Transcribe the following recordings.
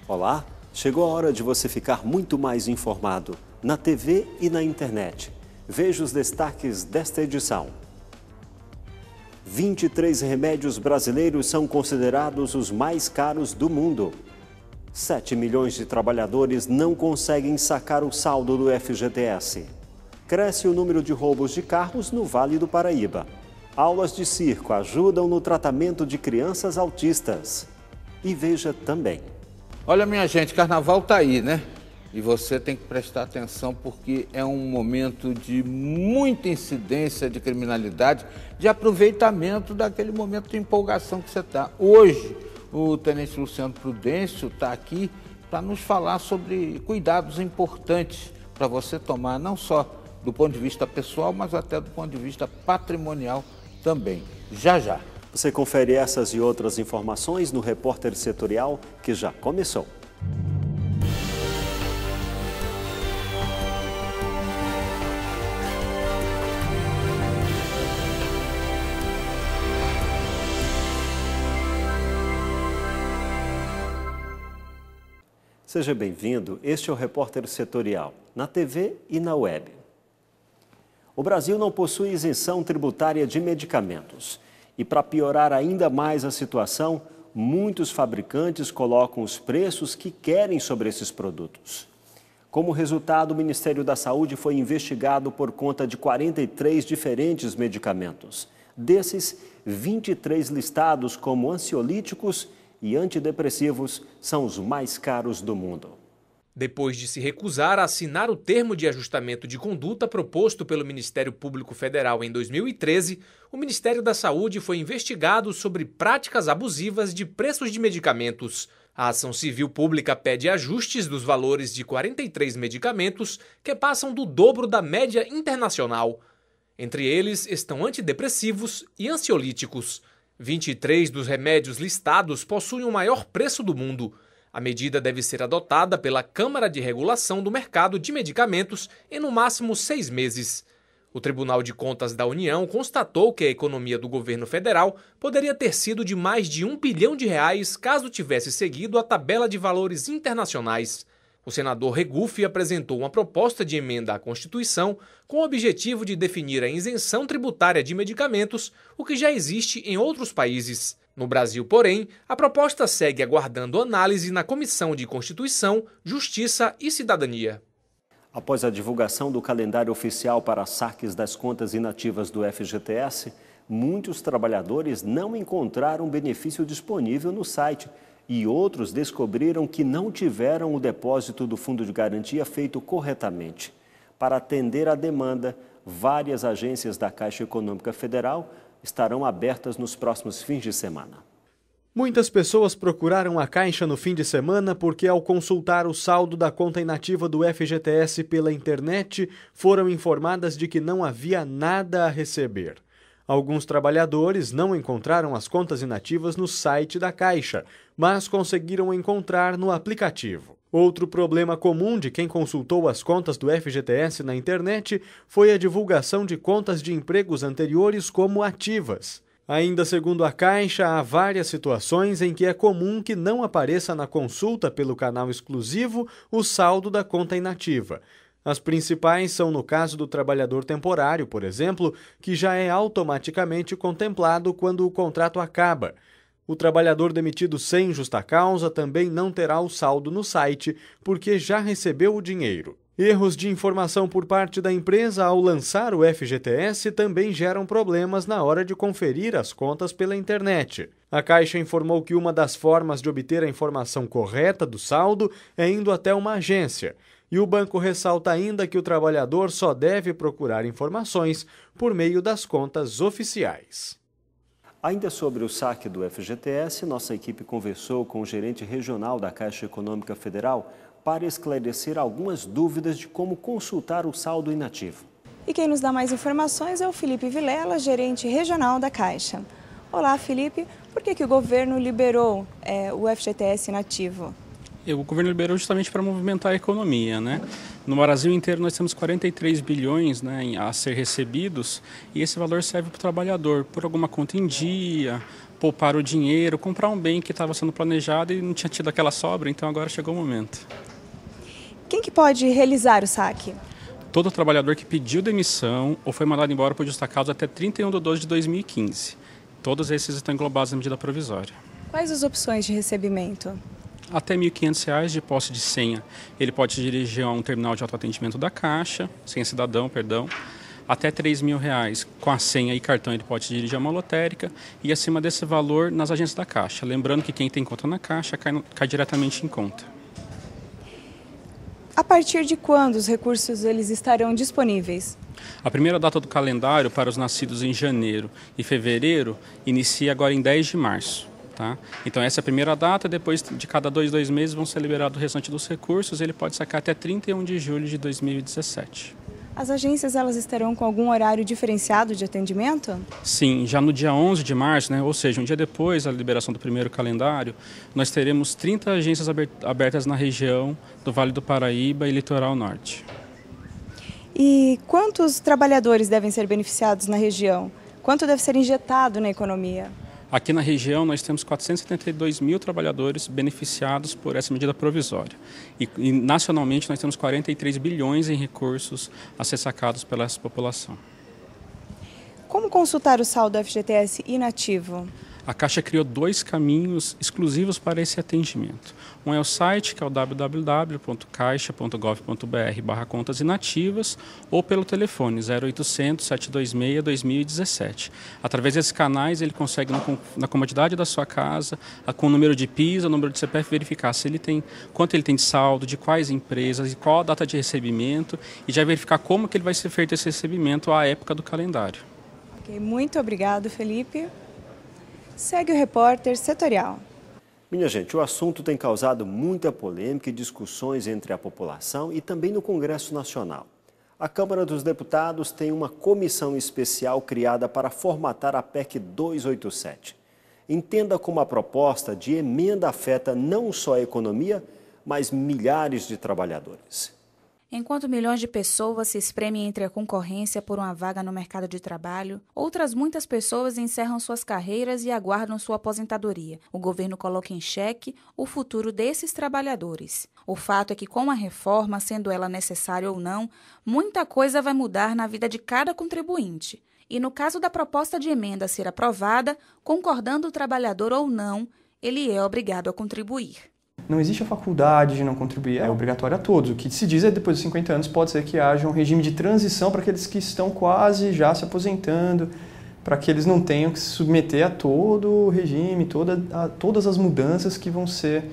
Olá, chegou a hora de você ficar muito mais informado na TV e na internet. Veja os destaques desta edição. 23 remédios brasileiros são considerados os mais caros do mundo. 7 milhões de trabalhadores não conseguem sacar o saldo do FGTS. Cresce o número de roubos de carros no Vale do Paraíba. Aulas de circo ajudam no tratamento de crianças autistas. E veja também. Olha, minha gente, carnaval tá aí, né? E você tem que prestar atenção porque é um momento de muita incidência de criminalidade, de aproveitamento daquele momento de empolgação que você está. Hoje, o tenente Luciano Prudêncio está aqui para nos falar sobre cuidados importantes para você tomar, não só do ponto de vista pessoal, mas até do ponto de vista patrimonial também. Já, já. Você confere essas e outras informações no Repórter Setorial, que já começou. Seja bem-vindo, este é o Repórter Setorial, na TV e na web. O Brasil não possui isenção tributária de medicamentos. E para piorar ainda mais a situação, muitos fabricantes colocam os preços que querem sobre esses produtos. Como resultado, o Ministério da Saúde foi investigado por conta de 43 diferentes medicamentos. Desses, 23 listados como ansiolíticos e antidepressivos são os mais caros do mundo. Depois de se recusar a assinar o termo de ajustamento de conduta proposto pelo Ministério Público Federal em 2013, o Ministério da Saúde foi investigado sobre práticas abusivas de preços de medicamentos. A ação civil pública pede ajustes dos valores de 43 medicamentos que passam do dobro da média internacional. Entre eles estão antidepressivos e ansiolíticos. 23 dos remédios listados possuem o maior preço do mundo. A medida deve ser adotada pela Câmara de Regulação do Mercado de Medicamentos em no máximo 6 meses. O Tribunal de Contas da União constatou que a economia do governo federal poderia ter sido de mais de R$1 bilhão caso tivesse seguido a tabela de valores internacionais. O senador Regufe apresentou uma proposta de emenda à Constituição com o objetivo de definir a isenção tributária de medicamentos, o que já existe em outros países. No Brasil, porém, a proposta segue aguardando análise na Comissão de Constituição, Justiça e Cidadania. Após a divulgação do calendário oficial para saques das contas inativas do FGTS, muitos trabalhadores não encontraram benefício disponível no site e outros descobriram que não tiveram o depósito do Fundo de Garantia feito corretamente. Para atender à demanda, várias agências da Caixa Econômica Federal estarão abertas nos próximos fins de semana. Muitas pessoas procuraram a Caixa no fim de semana porque, ao consultar o saldo da conta inativa do FGTS pela internet, foram informadas de que não havia nada a receber. Alguns trabalhadores não encontraram as contas inativas no site da Caixa, mas conseguiram encontrar no aplicativo. Outro problema comum de quem consultou as contas do FGTS na internet foi a divulgação de contas de empregos anteriores como ativas. Ainda segundo a Caixa, há várias situações em que é comum que não apareça na consulta pelo canal exclusivo o saldo da conta inativa. As principais são no caso do trabalhador temporário, por exemplo, que já é automaticamente contemplado quando o contrato acaba. O trabalhador demitido sem justa causa também não terá o saldo no site, porque já recebeu o dinheiro. Erros de informação por parte da empresa ao lançar o FGTS também geram problemas na hora de conferir as contas pela internet. A Caixa informou que uma das formas de obter a informação correta do saldo é indo até uma agência. E o banco ressalta ainda que o trabalhador só deve procurar informações por meio das contas oficiais. Ainda sobre o saque do FGTS, nossa equipe conversou com o gerente regional da Caixa Econômica Federal para esclarecer algumas dúvidas de como consultar o saldo inativo. E quem nos dá mais informações é o Felipe Vilela, gerente regional da Caixa. Olá, Felipe. Por que o governo liberou o FGTS inativo? O governo liberou justamente para movimentar a economia, né? No Brasil inteiro nós temos 43 bilhões, né, a ser recebidos, e esse valor serve para o trabalhador, por alguma conta em dia, poupar o dinheiro, comprar um bem que estava sendo planejado e não tinha tido aquela sobra, então agora chegou o momento. Quem que pode realizar o saque? Todo trabalhador que pediu demissão ou foi mandado embora por justa causa até 31/12/2015. Todos esses estão englobados na medida provisória. Quais as opções de recebimento? Até R$ 1.500 de posse de senha. Ele pode dirigir a um terminal de autoatendimento da Caixa, senha cidadão, perdão. Até R$ 3.000 com a senha e cartão ele pode dirigir a uma lotérica e acima desse valor nas agências da Caixa. Lembrando que quem tem conta na Caixa cai diretamente em conta. A partir de quando os recursos eles estarão disponíveis? A primeira data do calendário para os nascidos em janeiro e fevereiro inicia agora em 10 de março. Tá? Então essa é a primeira data, depois de cada 2 meses vão ser liberados o restante dos recursos, ele pode sacar até 31 de julho de 2017. As agências elas estarão com algum horário diferenciado de atendimento? Sim, já no dia 11 de março, né, ou seja, um dia depois da liberação do primeiro calendário, nós teremos 30 agências abertas na região do Vale do Paraíba e Litoral Norte. E quantos trabalhadores devem ser beneficiados na região? Quanto deve ser injetado na economia? Aqui na região nós temos 472 mil trabalhadores beneficiados por essa medida provisória. E nacionalmente nós temos 43 bilhões em recursos a ser sacados pela essa população. Como consultar o saldo do FGTS inativo? A Caixa criou 2 caminhos exclusivos para esse atendimento. Um é o site, que é o www.caixa.gov.br/contas inativas, ou pelo telefone 0800 726 2017. Através desses canais, ele consegue, na comodidade da sua casa, com o número de PIS, o número de CPF, verificar se ele tem, quanto ele tem de saldo, de quais empresas e qual a data de recebimento, e já verificar como que ele vai ser feito esse recebimento à época do calendário. Ok, muito obrigado, Felipe. Segue o repórter setorial. Minha gente, o assunto tem causado muita polêmica e discussões entre a população e também no Congresso Nacional. A Câmara dos Deputados tem uma comissão especial criada para formatar a PEC 287. Entenda como a proposta de emenda afeta não só a economia, mas milhares de trabalhadores. Enquanto milhões de pessoas se espremem entre a concorrência por uma vaga no mercado de trabalho, outras muitas pessoas encerram suas carreiras e aguardam sua aposentadoria. O governo coloca em xeque o futuro desses trabalhadores. O fato é que, com a reforma, sendo ela necessária ou não, muita coisa vai mudar na vida de cada contribuinte. E no caso da proposta de emenda ser aprovada, concordando o trabalhador ou não, ele é obrigado a contribuir. Não existe a faculdade de não contribuir, é obrigatório a todos. O que se diz é que depois dos 50 anos pode ser que haja um regime de transição para aqueles que estão quase já se aposentando, para que eles não tenham que se submeter a todo o regime, todas as mudanças que vão ser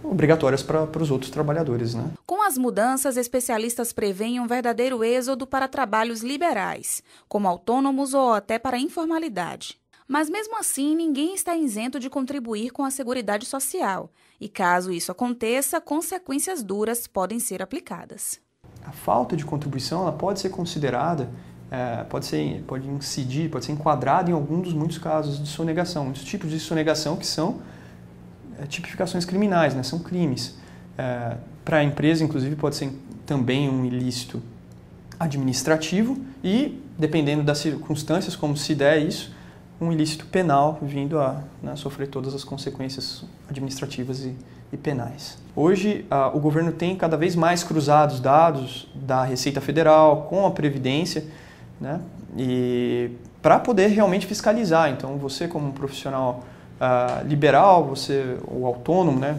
obrigatórias para os outros trabalhadores, né? Com as mudanças, especialistas preveem um verdadeiro êxodo para trabalhos liberais, como autônomos ou até para a informalidade. Mas mesmo assim, ninguém está isento de contribuir com a Seguridade Social. E caso isso aconteça, consequências duras podem ser aplicadas. A falta de contribuição ela pode ser considerada, pode incidir, pode ser enquadrada em algum dos muitos casos de sonegação. Muitos tipos de sonegação que são tipificações criminais, né? São crimes. Para a empresa, inclusive, pode ser também um ilícito administrativo e, dependendo das circunstâncias, como se der isso, um ilícito penal vindo a sofrer todas as consequências administrativas e penais. Hoje, o governo tem cada vez mais cruzados dados da Receita Federal com a Previdência, né? E para poder realmente fiscalizar. Então, você como um profissional liberal, ou autônomo, né?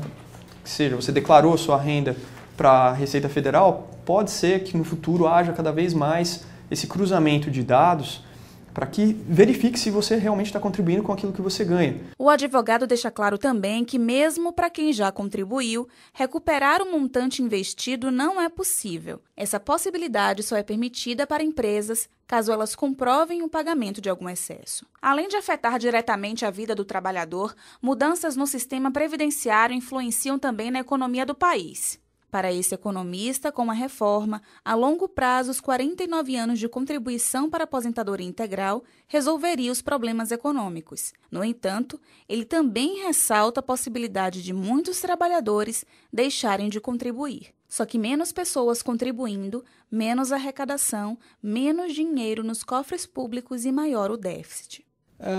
Que seja, você declarou sua renda para a Receita Federal, pode ser que no futuro haja cada vez mais esse cruzamento de dados para que verifique se você realmente está contribuindo com aquilo que você ganha. O advogado deixa claro também que, mesmo para quem já contribuiu, recuperar o montante investido não é possível. Essa possibilidade só é permitida para empresas caso elas comprovem o pagamento de algum excesso. Além de afetar diretamente a vida do trabalhador, mudanças no sistema previdenciário influenciam também na economia do país. Para esse economista, com a reforma, a longo prazo, os 49 anos de contribuição para a aposentadoria integral resolveria os problemas econômicos. No entanto, ele também ressalta a possibilidade de muitos trabalhadores deixarem de contribuir. Só que menos pessoas contribuindo, menos arrecadação, menos dinheiro nos cofres públicos e maior o déficit.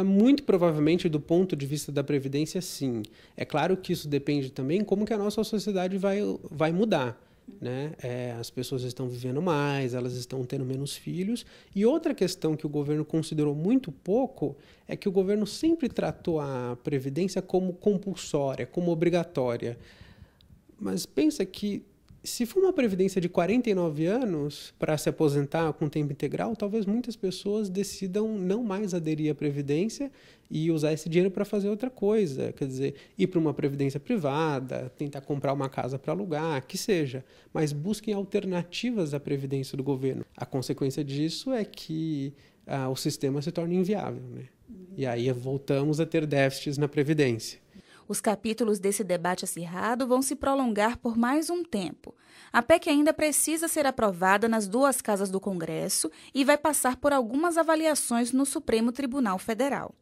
Muito provavelmente, do ponto de vista da Previdência, sim. É claro que isso depende também como que a nossa sociedade vai mudar, né? As pessoas estão vivendo mais, elas estão tendo menos filhos. E outra questão que o governo considerou muito pouco é que o governo sempre tratou a Previdência como compulsória, como obrigatória. Mas pensa que, se for uma previdência de 49 anos para se aposentar com tempo integral, talvez muitas pessoas decidam não mais aderir à previdência e usar esse dinheiro para fazer outra coisa, quer dizer, ir para uma previdência privada, tentar comprar uma casa para alugar, que seja, mas busquem alternativas à previdência do governo. A consequência disso é que o sistema se torna inviável, né? E aí voltamos a ter déficits na previdência. Os capítulos desse debate acirrado vão se prolongar por mais um tempo. A PEC ainda precisa ser aprovada nas duas casas do Congresso e vai passar por algumas avaliações no Supremo Tribunal Federal.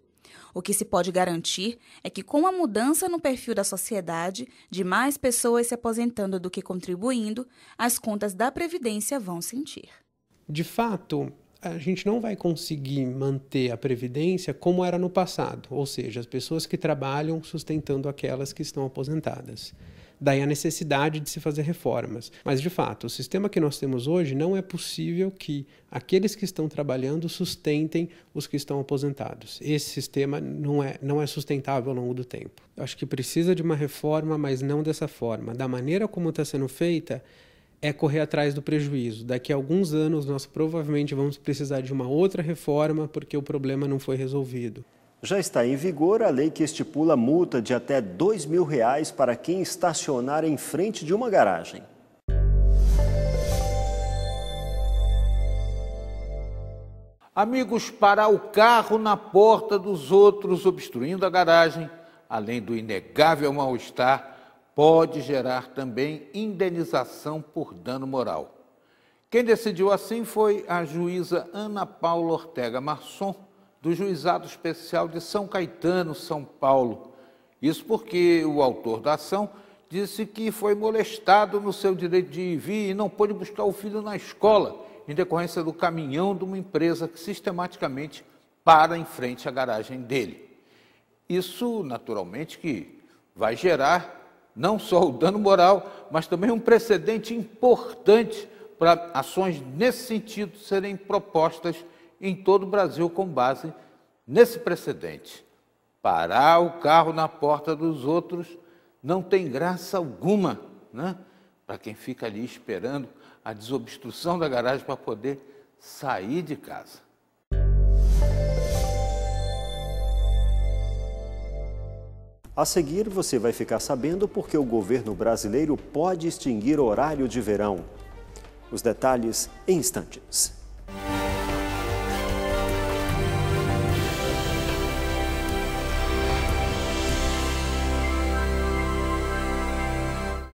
O que se pode garantir é que, com a mudança no perfil da sociedade, de mais pessoas se aposentando do que contribuindo, as contas da Previdência vão sentir. De fato, a gente não vai conseguir manter a Previdência como era no passado, ou seja, as pessoas que trabalham sustentando aquelas que estão aposentadas. Daí a necessidade de se fazer reformas. Mas, de fato, o sistema que nós temos hoje não é possível que aqueles que estão trabalhando sustentem os que estão aposentados. Esse sistema não é sustentável ao longo do tempo. Eu acho que precisa de uma reforma, mas não dessa forma. Da maneira como está sendo feita, é correr atrás do prejuízo. Daqui a alguns anos, nós provavelmente vamos precisar de uma outra reforma porque o problema não foi resolvido. Já está em vigor a lei que estipula multa de até R$2.000 para quem estacionar em frente de uma garagem. Amigos, parar o carro na porta dos outros, obstruindo a garagem, além do inegável mal-estar, pode gerar também indenização por dano moral. Quem decidiu assim foi a juíza Ana Paula Ortega Marçom, do Juizado Especial de São Caetano, São Paulo. Isso porque o autor da ação disse que foi molestado no seu direito de ir e vir e não pôde buscar o filho na escola, em decorrência do caminhão de uma empresa que sistematicamente para em frente à garagem dele. Isso, naturalmente, que vai gerar não só o dano moral, mas também um precedente importante para ações nesse sentido serem propostas em todo o Brasil com base nesse precedente. Parar o carro na porta dos outros não tem graça alguma, né? Para quem fica ali esperando a desobstrução da garagem para poder sair de casa. A seguir, você vai ficar sabendo por que o governo brasileiro pode extinguir o horário de verão. Os detalhes em instantes.